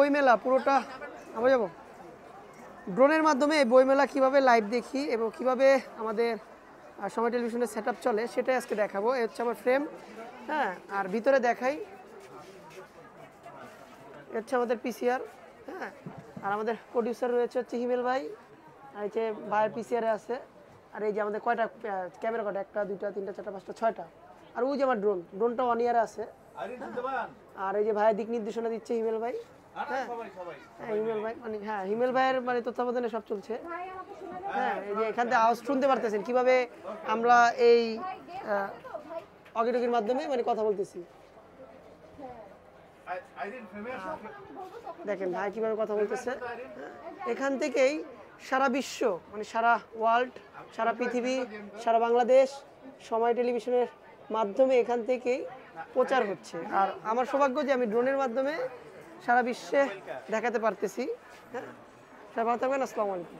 বইমেলা পুরোটা আমরা যাব ড্রোনের মাধ্যমে এই বইমেলা কিভাবে লাইভ দেখি এবং কিভাবে আমাদের সময় টেলিভিশনের সেটআপ চলে সেটাই আজকে দেখাবো। এই হচ্ছে আমার ফ্রেম, হ্যাঁ, আর ভিতরে দেখাই হচ্ছে আমাদের পিসিআর, হ্যাঁ, আর আমাদের প্রডিউসার রয়েছে হচ্ছে হিমেল ভাই, আর এই যে ভাইয়ের পিসিআরে আছে। আর এই যে আমাদের কয়টা ক্যামেরা, কয়টা, একটা দুইটা তিনটা চারটা পাঁচটা ছয়টা। আর ওই যে আমার ড্রোনটা ওয়ান ইয়ারে আছে। আর এই যে ভাইয়ের দিক নির্দেশনা দিচ্ছে হিমেল ভাই, হ্যাঁ হিমেল ভাই, মানে হ্যাঁ হিমেল ভাইয়ের মানে তত্ত্বাবধানে সব চলছে। হ্যাঁ, এই যে এখান থেকে আওয়াজ শুনতে পারতেছেন কিভাবে আমরা এই অগিটগির মাধ্যমে মানে কথা বলতেছি। দেখেন ভাই কিভাবে কথা বলতেছে। এখান থেকেই সারা বিশ্ব, মানে সারা ওয়ার্ল্ড, সারা পৃথিবী, সারা বাংলাদেশ সময় টেলিভিশনের মাধ্যমে এখান থেকেই প্রচার হচ্ছে। আর আমার সৌভাগ্য যে আমি ড্রোনের মাধ্যমে সারা বিশ্বে দেখাতে পারতেছি। হ্যাঁ, সবাই ভালো থাকবেন। আসসালামু আলাইকুম।